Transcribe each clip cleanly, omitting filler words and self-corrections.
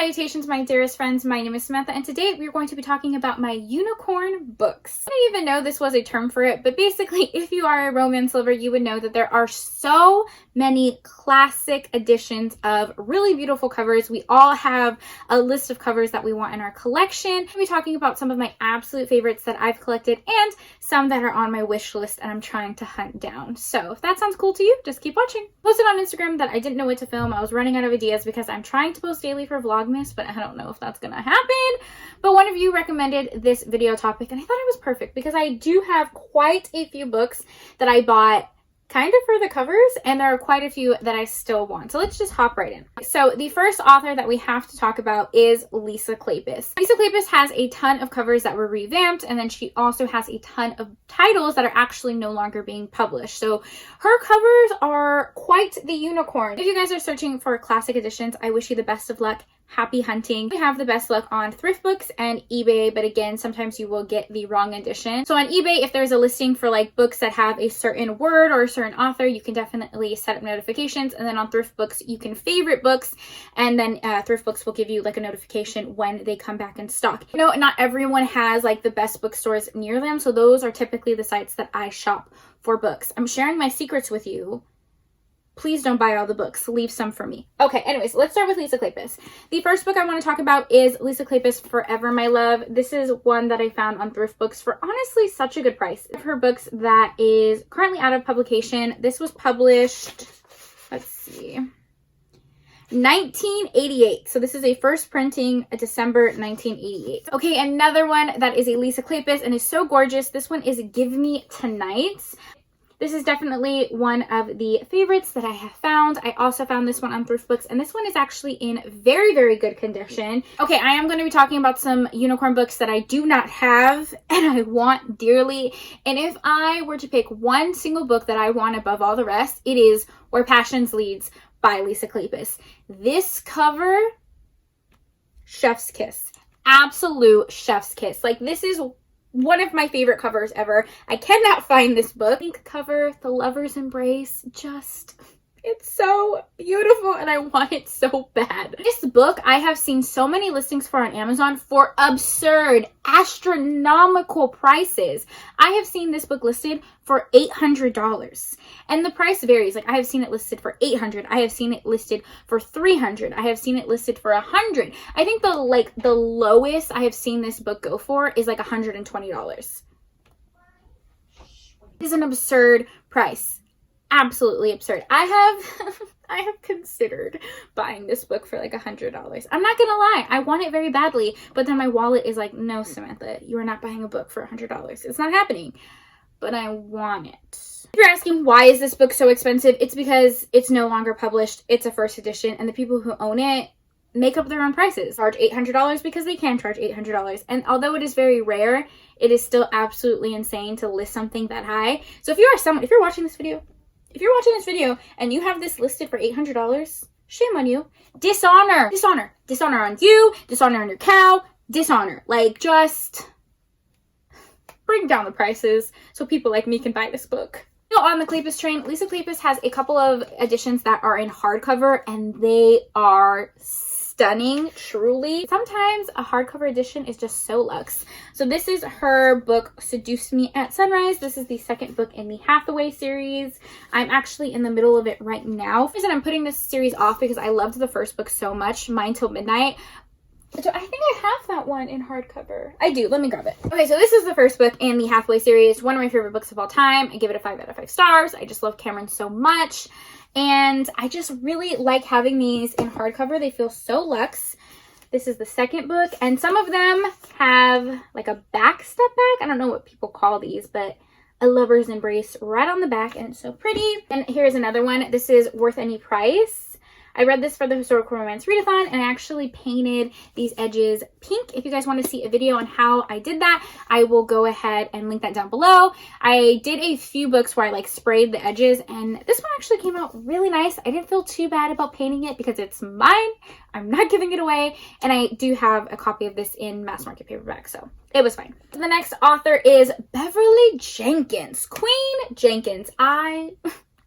Salutations, my dearest friends. My name is Samantha, and today we are going to be talking about my unicorn books. I didn't even know this was a term for it, but basically, if you are a romance lover, you would know that there are so many classic editions of really beautiful covers. We all have a list of covers that we want in our collection. I'll be talking about some of my absolute favorites that I've collected and some that are on my wish list and I'm trying to hunt down. So if that sounds cool to you, just keep watching. I posted on Instagram that I didn't know what to film. I was running out of ideas because I'm trying to post daily for Vlogmas, but I don't know if that's gonna happen. But one of you recommended this video topic and I thought it was perfect because I do have quite a few books that I bought kind of for the covers, and there are quite a few that I still want. So let's just hop right in. So the first author that we have to talk about is Lisa Kleypas. Lisa Kleypas has a ton of covers that were revamped, and then she also has a ton of titles that are actually no longer being published. So her covers are quite the unicorn. If you guys are searching for classic editions, I wish you the best of luck. Happy hunting. We have the best luck on thrift books and eBay, but again, sometimes you will get the wrong edition. So on eBay, if there's a listing for like books that have a certain word or a certain author, you can definitely set up notifications. And then on thrift books, you can favorite books, and then thrift books will give you like a notification when they come back in stock. You know, not everyone has like the best bookstores near them, so those are typically the sites that I shop for books. I'm sharing my secrets with you. Please don't buy all the books. Leave some for me. Okay, anyways, let's start with Lisa Kleypas. The first book I want to talk about is Lisa Kleypas Forever, My Love. This is one that I found on thrift books for honestly such a good price. One of her books that is currently out of publication. This was published, let's see, 1988. So this is a first printing, December 1988. Okay, another one that is a Lisa Kleypas and is so gorgeous. This one is Give Me Tonight. This is definitely one of the favorites that I have found. I also found this one on thrift books, and this one is actually in very, very good condition. Okay, I am going to be talking about some unicorn books that I do not have and I want dearly. And if I were to pick one single book that I want above all the rest, it is Where Passions Leads by Lisa Kleypas. This cover, chef's kiss. Absolute chef's kiss. Like, this is one of my favorite covers ever. I cannot find this book. Pink cover, the lover's embrace, just, it's so beautiful and I want it so bad. This book I have seen so many listings for on Amazon for absurd, astronomical prices. I have seen this book listed for $800 and the price varies. Like, I have seen it listed for $800. I have seen it listed for $300. I have seen it listed for $100. I think the lowest I have seen this book go for is like $120. It is an absurd price. Absolutely absurd. I have considered buying this book for like $100. I'm not gonna lie, I want it very badly, but then my wallet is like, no, Samantha, you are not buying a book for $100. It's not happening, but I want it. If you're asking why is this book so expensive, it's because it's no longer published. It's a first edition, and the people who own it make up their own prices. Charge $800 because they can charge $800. And although it is very rare, it is still absolutely insane to list something that high. So if you're watching this video, and you have this listed for $800, shame on you. Dishonor. Dishonor. Dishonor on you. Dishonor on your cow. Dishonor. Like, just bring down the prices so people like me can buy this book. On the Kleypas train, Lisa Kleypas has a couple of editions that are in hardcover, and they are stunning, truly. Sometimes a hardcover edition is just so luxe. So this is her book, Seduce Me at Sunrise. This is the second book in the Hathaway series. I'm actually in the middle of it right now. The reason I'm putting this series off because I loved the first book so much, Mine Till Midnight. So I think I have that one in hardcover. I do. Let me grab it. Okay, so this is the first book in the Hathaway series. One of my favorite books of all time. I give it a 5 out of 5 stars. I just love Cameron so much. And I just really like having these in hardcover. They feel so luxe. This is the second book. And some of them have like a back step back. I don't know what people call these, but a lover's embrace right on the back. And it's so pretty. And here's another one. This is Worth Any Price. I read this for the Historical Romance Readathon, and I actually painted these edges pink. If you guys want to see a video on how I did that, I will go ahead and link that down below. I did a few books where I like sprayed the edges, and this one actually came out really nice. I didn't feel too bad about painting it because it's mine. I'm not giving it away, and I do have a copy of this in mass market paperback, so it was fine. The next author is Beverly Jenkins. Queen Jenkins. I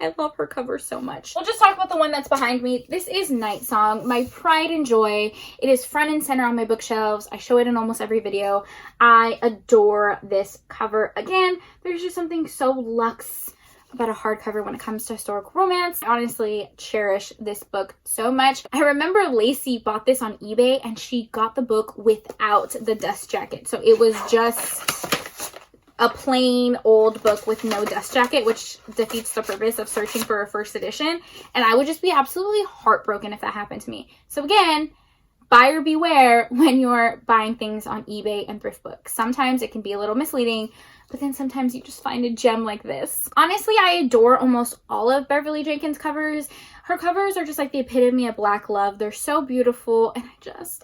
I love her cover so much. We'll just talk about the one that's behind me. This is Night Song, my pride and joy. It is front and center on my bookshelves. I show it in almost every video. I adore this cover. Again, there's just something so luxe about a hardcover when it comes to historical romance. I honestly cherish this book so much. I remember Lacey bought this on eBay and she got the book without the dust jacket. So it was just a plain old book with no dust jacket, which defeats the purpose of searching for a first edition. And I would just be absolutely heartbroken if that happened to me. So again, buyer beware when you're buying things on eBay and thrift books. Sometimes it can be a little misleading, but then sometimes you just find a gem like this. Honestly, I adore almost all of Beverly Jenkins' covers. Her covers are just like the epitome of Black love. They're so beautiful, and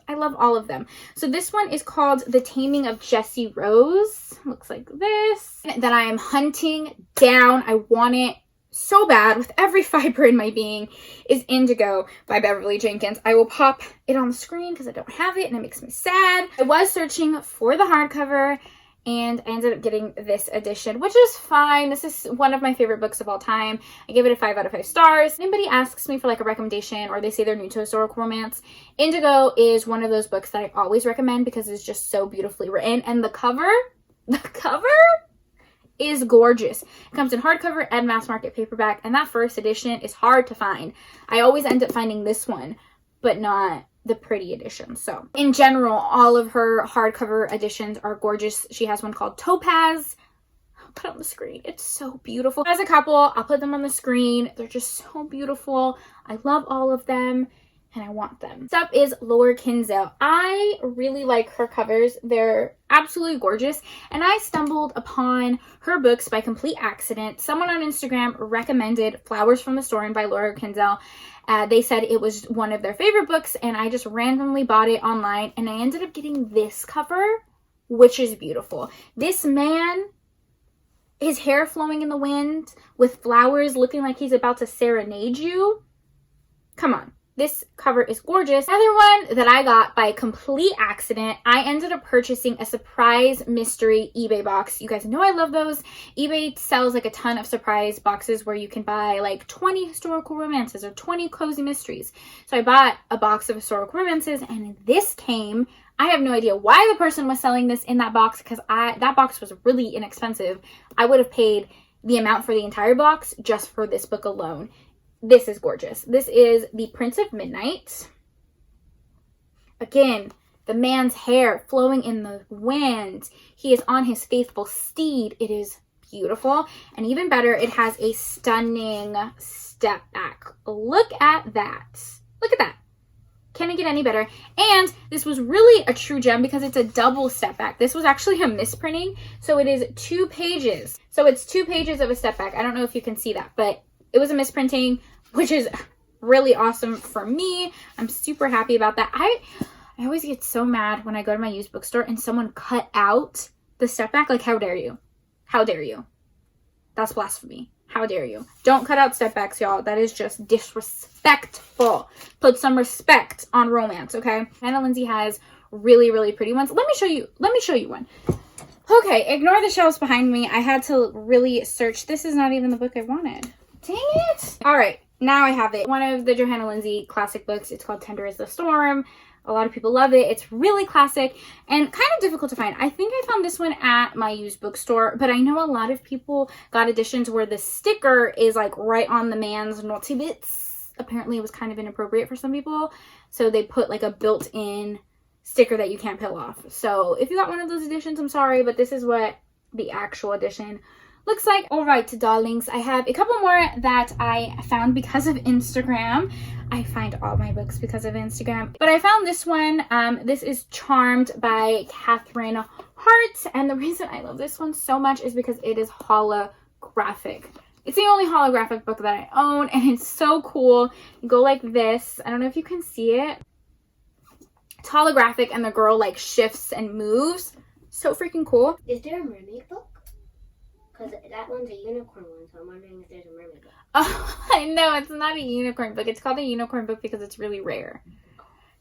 I love all of them. So this one is called The Taming of Jessie Rose. Looks like this. That I am hunting down. I want it so bad with every fiber in my being, is Indigo by Beverly Jenkins. I will pop it on the screen because I don't have it and it makes me sad. I was searching for the hardcover and I ended up getting this edition, which is fine. This is one of my favorite books of all time. I give it a 5 out of 5 stars. If anybody asks me for like a recommendation or they say they're new to historical romance, Indigo is one of those books that I always recommend because it's just so beautifully written. And the cover is gorgeous. It comes in hardcover and mass market paperback, and that first edition is hard to find. I always end up finding this one, but not the pretty edition. So in general, all of her hardcover editions are gorgeous. She has one called Topaz. I'll put it on the screen. It's so beautiful. As a couple, I'll put them on the screen. They're just so beautiful. I love all of them and I want them. Next up is Laura Kinsale. I really like her covers. They're absolutely gorgeous. And I stumbled upon her books by complete accident. Someone on Instagram recommended Flowers from the Storm by Laura Kinsale. They said it was one of their favorite books, and I just randomly bought it online, and I ended up getting this cover, which is beautiful. This man, his hair flowing in the wind with flowers looking like he's about to serenade you. Come on. This cover is gorgeous. Another one that I got by complete accident, I ended up purchasing a surprise mystery eBay box. You guys know I love those. eBay sells like a ton of surprise boxes where you can buy like 20 historical romances or 20 cozy mysteries. So I bought a box of historical romances and this came. I have no idea why the person was selling this in that box because that box was really inexpensive. I would have paid the amount for the entire box just for this book alone. This is gorgeous. This is The Prince of Midnight. Again, the man's hair flowing in the wind. He is on his faithful steed. It is beautiful. And even better, it has a stunning step back. Look at that. Look at that. Can it get any better? And this was really a true gem because it's a double step back. This was actually a misprinting. So it is 2 pages. So it's 2 pages of a step back. I don't know if you can see that, but it was a misprinting, which is really awesome for me. I'm super happy about that. I always get so mad when I go to my used bookstore and someone cut out the step back. Like, how dare you? How dare you? That's blasphemy. How dare you? Don't cut out step backs, y'all. That is just disrespectful. Put some respect on romance, okay? Johanna Lindsay has really, really pretty ones. Let me show you one. Okay, ignore the shelves behind me. I had to really search. This is not even the book I wanted. Dang it. All right, now I have it. One of the Johanna Lindsay classic books. It's called Tender as the Storm. A lot of people love it. It's really classic and kind of difficult to find. I think I found this one at my used bookstore, but I know a lot of people got editions where the sticker is like right on the man's naughty bits. Apparently it was kind of inappropriate for some people. So they put like a built-in sticker that you can't peel off. So if you got one of those editions, I'm sorry, but this is what the actual edition looks like. All right, darlings, I have a couple more that I found because of Instagram. I find all my books because of Instagram, but I found this one. This is Charmed by Catherine Hart, and the reason I love this one so much is because it is holographic. It's the only holographic book that I own, and it's so cool. You go like this. I don't know if you can see it. It's holographic, and the girl like shifts and moves. So freaking cool. Is there a mermaid book? Because that one's a unicorn one, so I'm wondering if there's a mermaid book. Oh, I know, it's not a unicorn book. It's called a unicorn book because it's really rare.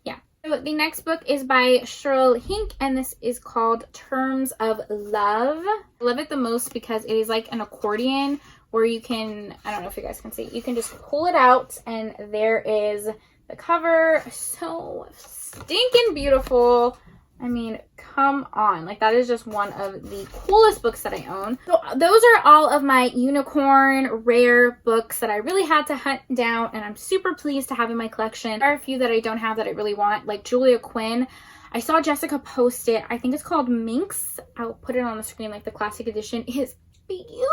Yeah. So the next book is by Cheryl Hink, and this is called Terms of Love. I love it the most because it is like an accordion where you can, I don't know if you guys can see, you can just pull it out and there is the cover. So stinking beautiful. I mean, come on. Like, that is just one of the coolest books that I own. So those are all of my unicorn rare books that I really had to hunt down, and I'm super pleased to have in my collection. There are a few that I don't have that I really want, like Julia Quinn. I saw Jessica post it. I think it's called Minx. I'll put it on the screen, like the classic edition. It is beautiful.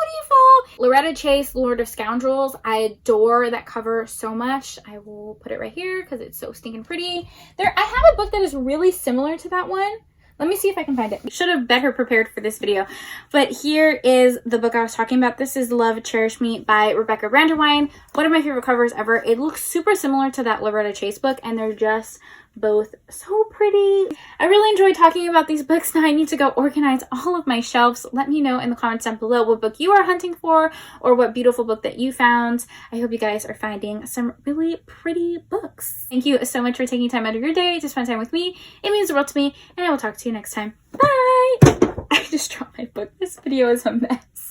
Loretta Chase, Lord of Scoundrels. I adore that cover so much. I will put it right here because it's so stinking pretty. I have a book that is really similar to that one. Let me see if I can find it. Should have better prepared for this video. But here is the book I was talking about. This is Love, Cherish Me by Rebecca Brandywine. One of my favorite covers ever. It looks super similar to that Loretta Chase book, and they're just both so pretty. I really enjoyed talking about these books. Now I need to go organize all of my shelves. Let me know in the comments down below what book you are hunting for or what beautiful book that you found. I hope you guys are finding some really pretty books. Thank you so much for taking time out of your day to spend time with me. It means the world to me, and I will talk to you next time. Bye! I just dropped my book. This video is a mess.